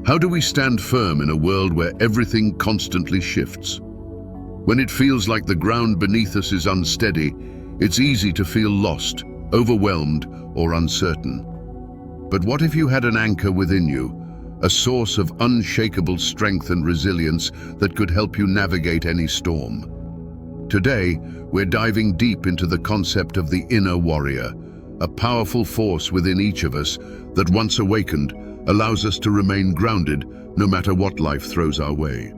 How do we stand firm in a world where everything constantly shifts? When it feels like the ground beneath us is unsteady, it's easy to feel lost, overwhelmed, or uncertain. But what if you had an anchor within you, a source of unshakable strength and resilience that could help you navigate any storm? Today, we're diving deep into the concept of the inner warrior, a powerful force within each of us that, once awakened, allows us to remain grounded no matter what life throws our way.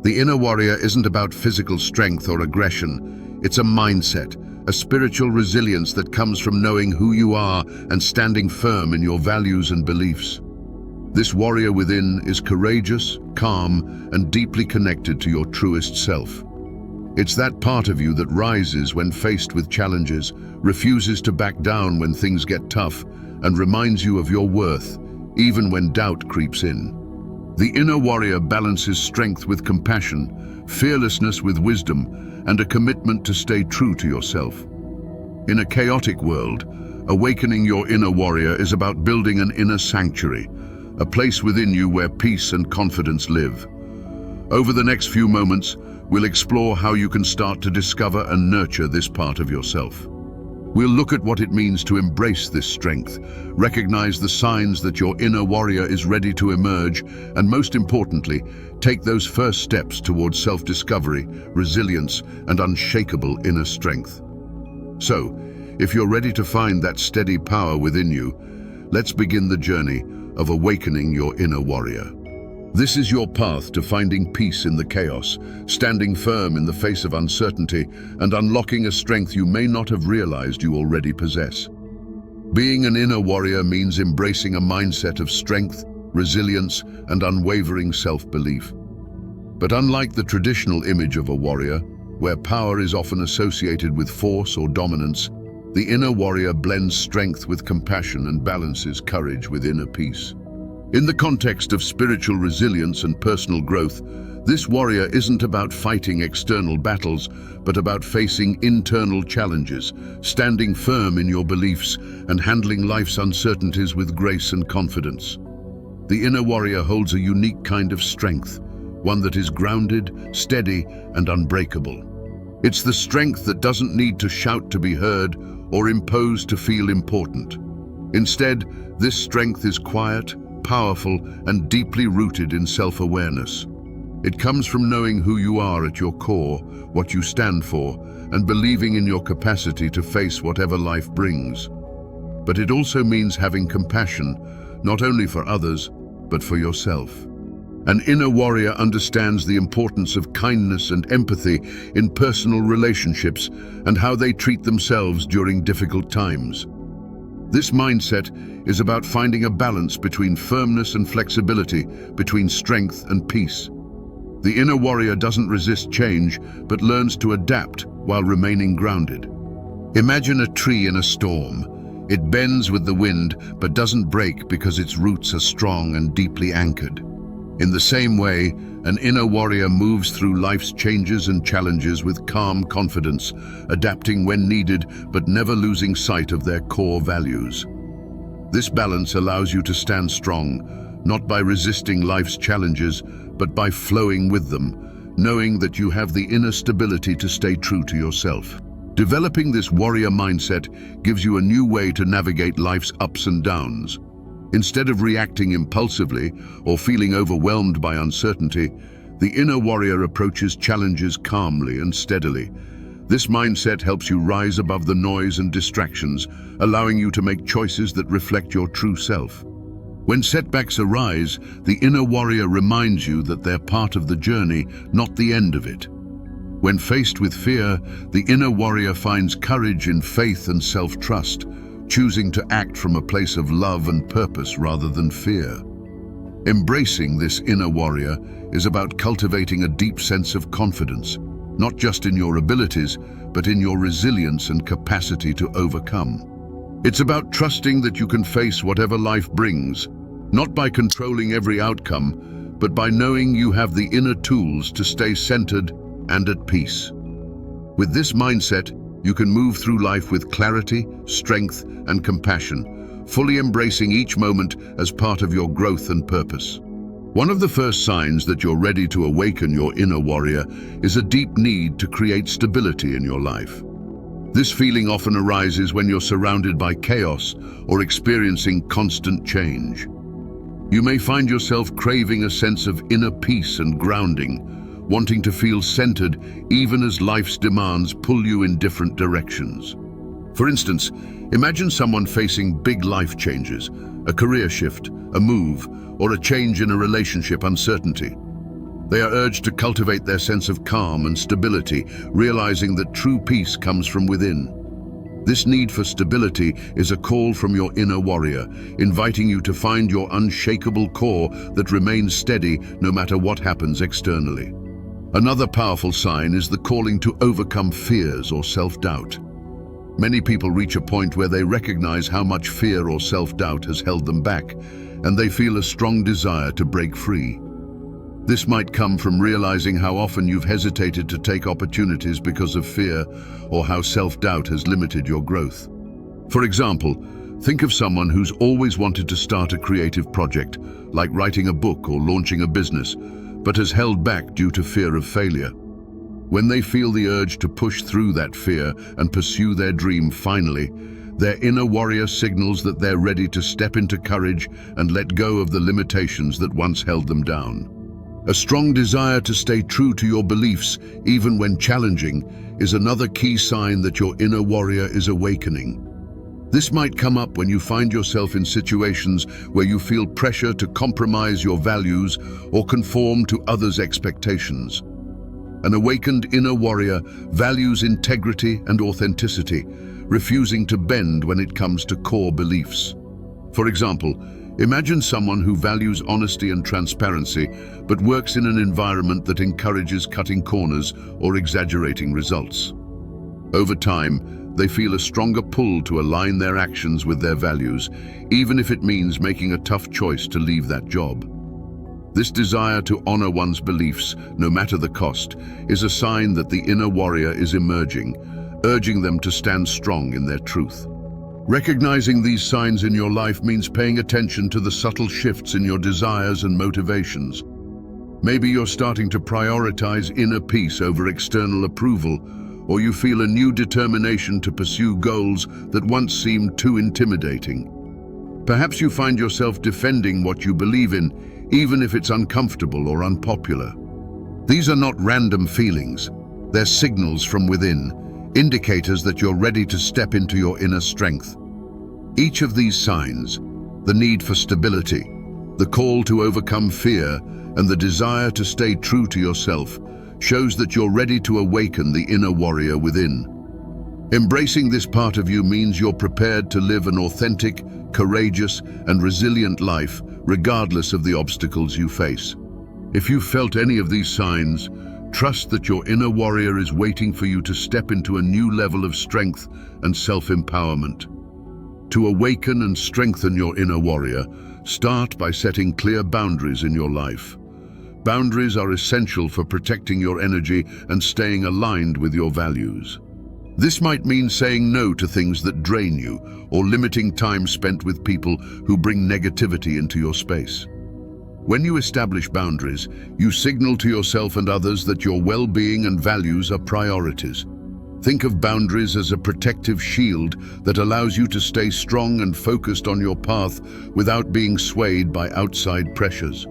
The inner warrior isn't about physical strength or aggression. It's a mindset, a spiritual resilience that comes from knowing who you are and standing firm in your values and beliefs. This warrior within is courageous, calm, and deeply connected to your truest self. It's that part of you that rises when faced with challenges, refuses to back down when things get tough, and reminds you of your worth, even when doubt creeps in. The inner warrior balances strength with compassion, fearlessness with wisdom, and a commitment to stay true to yourself. In a chaotic world, awakening your inner warrior is about building an inner sanctuary, a place within you where peace and confidence live. Over the next few moments, we'll explore how you can start to discover and nurture this part of yourself. We'll look at what it means to embrace this strength, recognize the signs that your inner warrior is ready to emerge, and most importantly, take those first steps towards self-discovery, resilience, and unshakable inner strength. So, if you're ready to find that steady power within you, let's begin the journey of awakening your inner warrior. This is your path to finding peace in the chaos, standing firm in the face of uncertainty, and unlocking a strength you may not have realized you already possess. Being an inner warrior means embracing a mindset of strength, resilience, and unwavering self-belief. But unlike the traditional image of a warrior, where power is often associated with force or dominance, the inner warrior blends strength with compassion and balances courage with inner peace. In the context of spiritual resilience and personal growth, this warrior isn't about fighting external battles, but about facing internal challenges, standing firm in your beliefs, and handling life's uncertainties with grace and confidence. The inner warrior holds a unique kind of strength, one that is grounded, steady, and unbreakable. It's the strength that doesn't need to shout to be heard or impose to feel important. Instead, this strength is quiet, powerful, and deeply rooted in self-awareness. It comes from knowing who you are at your core, what you stand for, and believing in your capacity to face whatever life brings. But it also means having compassion, not only for others, but for yourself. An inner warrior understands the importance of kindness and empathy in personal relationships and how they treat themselves during difficult times. This mindset is about finding a balance between firmness and flexibility, between strength and peace. The inner warrior doesn't resist change, but learns to adapt while remaining grounded. Imagine a tree in a storm. It bends with the wind, but doesn't break because its roots are strong and deeply anchored. In the same way, an inner warrior moves through life's changes and challenges with calm confidence, adapting when needed, but never losing sight of their core values. This balance allows you to stand strong, not by resisting life's challenges, but by flowing with them, knowing that you have the inner stability to stay true to yourself. Developing this warrior mindset gives you a new way to navigate life's ups and downs. Instead of reacting impulsively or feeling overwhelmed by uncertainty, the inner warrior approaches challenges calmly and steadily. This mindset helps you rise above the noise and distractions, allowing you to make choices that reflect your true self. When setbacks arise, the inner warrior reminds you that they're part of the journey, not the end of it. When faced with fear, the inner warrior finds courage in faith and self-trust, choosing to act from a place of love and purpose rather than fear. Embracing this inner warrior is about cultivating a deep sense of confidence, not just in your abilities, but in your resilience and capacity to overcome. It's about trusting that you can face whatever life brings, not by controlling every outcome, but by knowing you have the inner tools to stay centered and at peace. With this mindset, you can move through life with clarity, strength, and compassion, fully embracing each moment as part of your growth and purpose. One of the first signs that you're ready to awaken your inner warrior is a deep need to create stability in your life. This feeling often arises when you're surrounded by chaos or experiencing constant change. You may find yourself craving a sense of inner peace and grounding, wanting to feel centered even as life's demands pull you in different directions. For instance, imagine someone facing big life changes, a career shift, a move, or a change in a relationship uncertainty. They are urged to cultivate their sense of calm and stability, realizing that true peace comes from within. This need for stability is a call from your inner warrior, inviting you to find your unshakable core that remains steady no matter what happens externally. Another powerful sign is the calling to overcome fears or self-doubt. Many people reach a point where they recognize how much fear or self-doubt has held them back, and they feel a strong desire to break free. This might come from realizing how often you've hesitated to take opportunities because of fear, or how self-doubt has limited your growth. For example, think of someone who's always wanted to start a creative project, like writing a book or launching a business, but has held back due to fear of failure. When they feel the urge to push through that fear and pursue their dream finally, their inner warrior signals that they're ready to step into courage and let go of the limitations that once held them down. A strong desire to stay true to your beliefs, even when challenging, is another key sign that your inner warrior is awakening. This might come up when you find yourself in situations where you feel pressure to compromise your values or conform to others' expectations. An awakened inner warrior values integrity and authenticity, refusing to bend when it comes to core beliefs. For example, imagine someone who values honesty and transparency, but works in an environment that encourages cutting corners or exaggerating results. Over time, they feel a stronger pull to align their actions with their values, even if it means making a tough choice to leave that job. This desire to honor one's beliefs, no matter the cost, is a sign that the inner warrior is emerging, urging them to stand strong in their truth. Recognizing these signs in your life means paying attention to the subtle shifts in your desires and motivations. Maybe you're starting to prioritize inner peace over external approval, or you feel a new determination to pursue goals that once seemed too intimidating. Perhaps you find yourself defending what you believe in, even if it's uncomfortable or unpopular. These are not random feelings. They're signals from within, indicators that you're ready to step into your inner strength. Each of these signs, the need for stability, the call to overcome fear, and the desire to stay true to yourself, shows that you're ready to awaken the inner warrior within. Embracing this part of you means you're prepared to live an authentic, courageous, and resilient life, regardless of the obstacles you face. If you've felt any of these signs, trust that your inner warrior is waiting for you to step into a new level of strength and self-empowerment. To awaken and strengthen your inner warrior, start by setting clear boundaries in your life. Boundaries are essential for protecting your energy and staying aligned with your values. This might mean saying no to things that drain you, or limiting time spent with people who bring negativity into your space. When you establish boundaries, you signal to yourself and others that your well-being and values are priorities. Think of boundaries as a protective shield that allows you to stay strong and focused on your path without being swayed by outside pressures.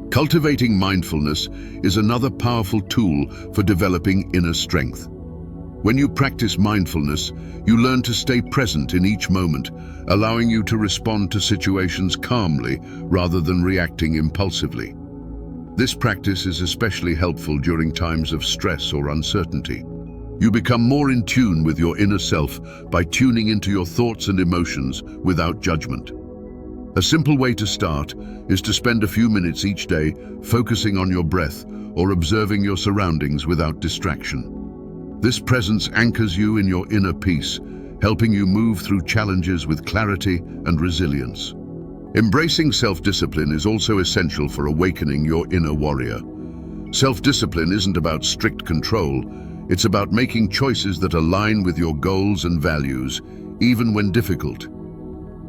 Cultivating mindfulness is another powerful tool for developing inner strength. When you practice mindfulness, you learn to stay present in each moment, allowing you to respond to situations calmly rather than reacting impulsively. This practice is especially helpful during times of stress or uncertainty. You become more in tune with your inner self by tuning into your thoughts and emotions without judgment. A simple way to start is to spend a few minutes each day focusing on your breath or observing your surroundings without distraction. This presence anchors you in your inner peace, helping you move through challenges with clarity and resilience. Embracing self-discipline is also essential for awakening your inner warrior. Self-discipline isn't about strict control, it's about making choices that align with your goals and values, even when difficult.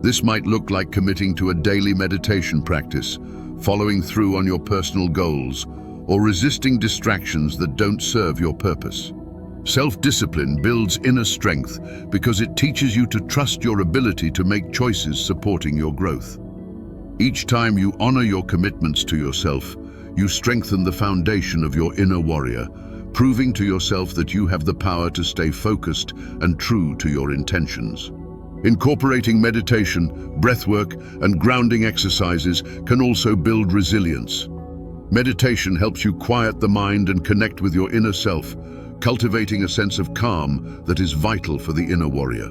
This might look like committing to a daily meditation practice, following through on your personal goals, or resisting distractions that don't serve your purpose. Self-discipline builds inner strength because it teaches you to trust your ability to make choices supporting your growth. Each time you honor your commitments to yourself, you strengthen the foundation of your inner warrior, proving to yourself that you have the power to stay focused and true to your intentions. Incorporating meditation, breathwork, and grounding exercises can also build resilience. Meditation helps you quiet the mind and connect with your inner self, cultivating a sense of calm that is vital for the inner warrior.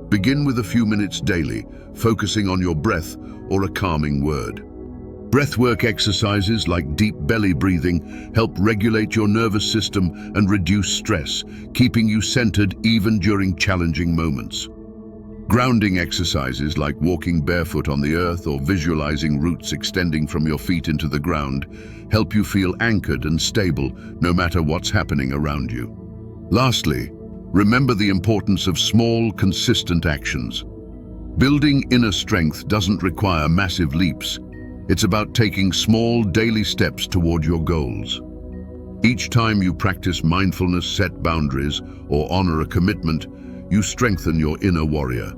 Begin with a few minutes daily, focusing on your breath or a calming word. Breathwork exercises like deep belly breathing help regulate your nervous system and reduce stress, keeping you centered even during challenging moments. Grounding exercises like walking barefoot on the earth or visualizing roots extending from your feet into the ground help you feel anchored and stable no matter what's happening around you. Lastly, remember the importance of small, consistent actions. Building inner strength doesn't require massive leaps. It's about taking small, daily steps toward your goals. Each time you practice mindfulness, set boundaries, or honor a commitment, you strengthen your inner warrior.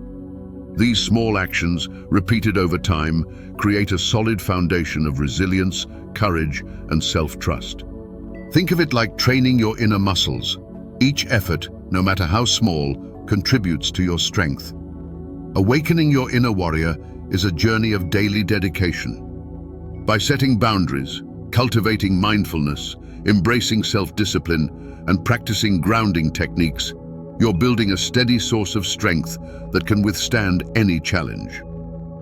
These small actions, repeated over time, create a solid foundation of resilience, courage, and self-trust. Think of it like training your inner muscles. Each effort, no matter how small, contributes to your strength. Awakening your inner warrior is a journey of daily dedication. By setting boundaries, cultivating mindfulness, embracing self-discipline, and practicing grounding techniques, you're building a steady source of strength that can withstand any challenge.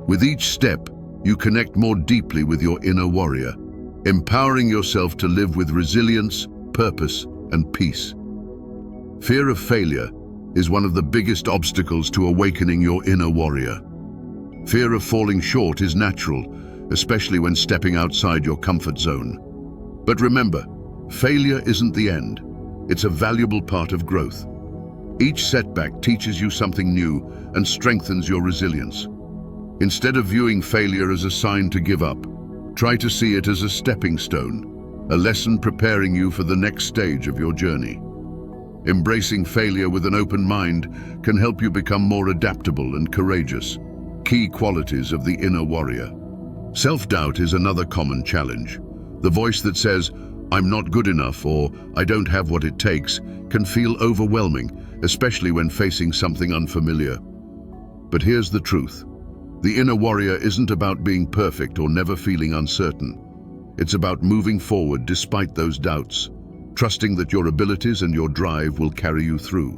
With each step, you connect more deeply with your inner warrior, empowering yourself to live with resilience, purpose, and peace. Fear of failure is one of the biggest obstacles to awakening your inner warrior. Fear of falling short is natural, especially when stepping outside your comfort zone. But remember, failure isn't the end. It's a valuable part of growth. Each setback teaches you something new and strengthens your resilience. Instead of viewing failure as a sign to give up, try to see it as a stepping stone, a lesson preparing you for the next stage of your journey. Embracing failure with an open mind can help you become more adaptable and courageous, key qualities of the inner warrior. Self-doubt is another common challenge. The voice that says, "I'm not good enough," or "I don't have what it takes," can feel overwhelming, especially when facing something unfamiliar. But here's the truth. The inner warrior isn't about being perfect or never feeling uncertain. It's about moving forward despite those doubts, trusting that your abilities and your drive will carry you through.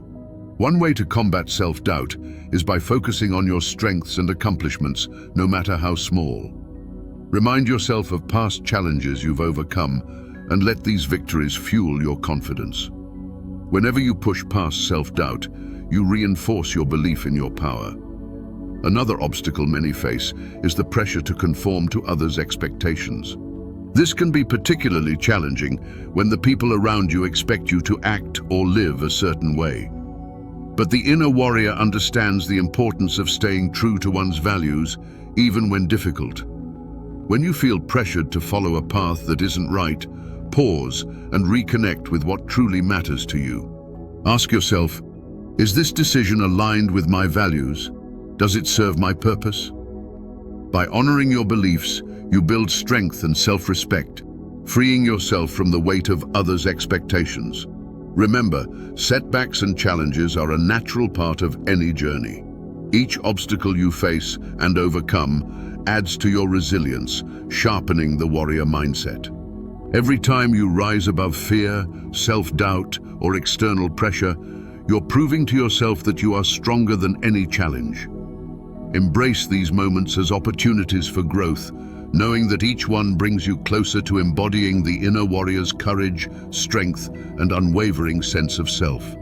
One way to combat self-doubt is by focusing on your strengths and accomplishments, no matter how small. Remind yourself of past challenges you've overcome and let these victories fuel your confidence. Whenever you push past self-doubt, you reinforce your belief in your power. Another obstacle many face is the pressure to conform to others' expectations. This can be particularly challenging when the people around you expect you to act or live a certain way. But the inner warrior understands the importance of staying true to one's values, even when difficult. When you feel pressured to follow a path that isn't right, pause and reconnect with what truly matters to you. Ask yourself, is this decision aligned with my values? Does it serve my purpose? By honoring your beliefs, you build strength and self-respect, freeing yourself from the weight of others' expectations. Remember, setbacks and challenges are a natural part of any journey. Each obstacle you face and overcome adds to your resilience, sharpening the warrior mindset. Every time you rise above fear, self-doubt, or external pressure, you're proving to yourself that you are stronger than any challenge. Embrace these moments as opportunities for growth, knowing that each one brings you closer to embodying the inner warrior's courage, strength, and unwavering sense of self.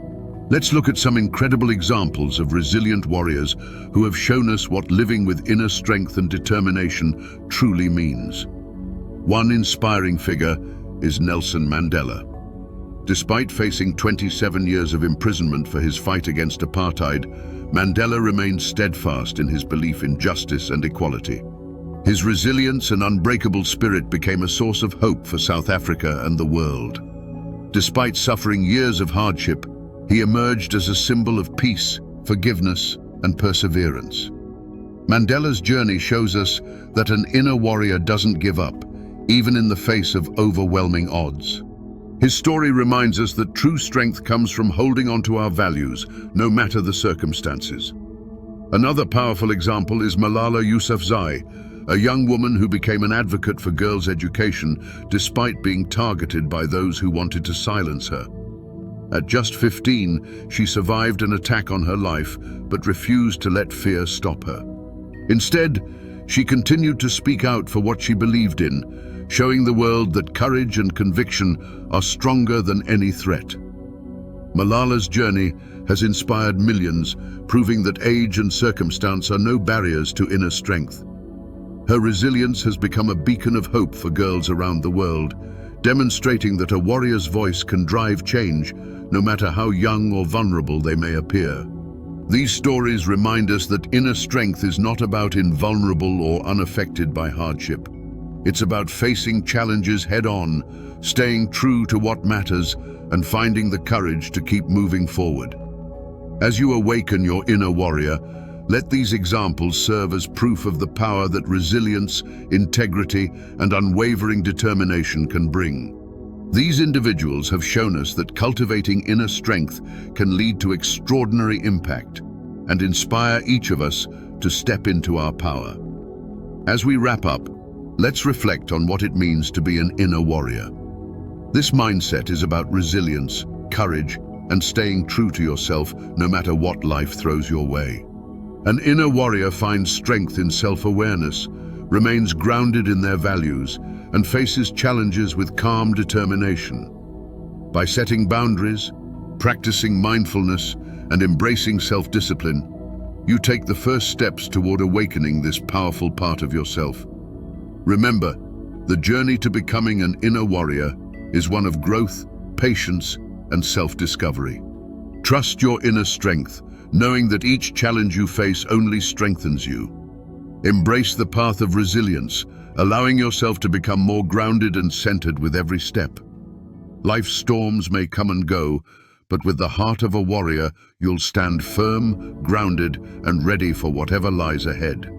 Let's look at some incredible examples of resilient warriors who have shown us what living with inner strength and determination truly means. One inspiring figure is Nelson Mandela. Despite facing 27 years of imprisonment for his fight against apartheid, Mandela remained steadfast in his belief in justice and equality. His resilience and unbreakable spirit became a source of hope for South Africa and the world. Despite suffering years of hardship, he emerged as a symbol of peace, forgiveness, and perseverance. Mandela's journey shows us that an inner warrior doesn't give up, even in the face of overwhelming odds. His story reminds us that true strength comes from holding on to our values, no matter the circumstances. Another powerful example is Malala Yousafzai, a young woman who became an advocate for girls' education despite being targeted by those who wanted to silence her. At just 15, she survived an attack on her life, but refused to let fear stop her. Instead, she continued to speak out for what she believed in, showing the world that courage and conviction are stronger than any threat. Malala's journey has inspired millions, proving that age and circumstance are no barriers to inner strength. Her resilience has become a beacon of hope for girls around the world, demonstrating that a warrior's voice can drive change, no matter how young or vulnerable they may appear. These stories remind us that inner strength is not about invulnerable or unaffected by hardship. It's about facing challenges head-on, staying true to what matters, and finding the courage to keep moving forward. As you awaken your inner warrior, let these examples serve as proof of the power that resilience, integrity, and unwavering determination can bring. These individuals have shown us that cultivating inner strength can lead to extraordinary impact and inspire each of us to step into our power. As we wrap up, let's reflect on what it means to be an inner warrior. This mindset is about resilience, courage, and staying true to yourself no matter what life throws your way. An inner warrior finds strength in self-awareness, remains grounded in their values, and faces challenges with calm determination. By setting boundaries, practicing mindfulness, and embracing self-discipline, you take the first steps toward awakening this powerful part of yourself. Remember, the journey to becoming an inner warrior is one of growth, patience, and self-discovery. Trust your inner strength, knowing that each challenge you face only strengthens you. Embrace the path of resilience, allowing yourself to become more grounded and centered with every step. Life's storms may come and go, but with the heart of a warrior, you'll stand firm, grounded, and ready for whatever lies ahead.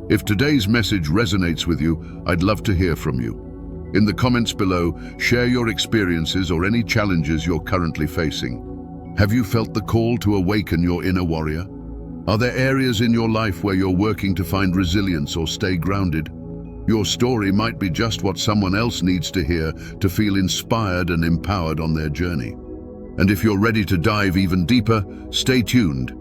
If today's message resonates with you, I'd love to hear from you. In the comments below, share your experiences or any challenges you're currently facing. Have you felt the call to awaken your inner warrior? Are there areas in your life where you're working to find resilience or stay grounded? Your story might be just what someone else needs to hear to feel inspired and empowered on their journey. And if you're ready to dive even deeper, stay tuned.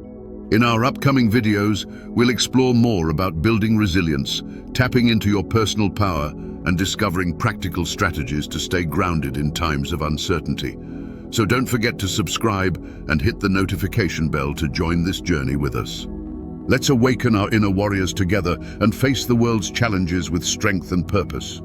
In our upcoming videos, we'll explore more about building resilience, tapping into your personal power, and discovering practical strategies to stay grounded in times of uncertainty. So don't forget to subscribe and hit the notification bell to join this journey with us. Let's awaken our inner warriors together and face the world's challenges with strength and purpose.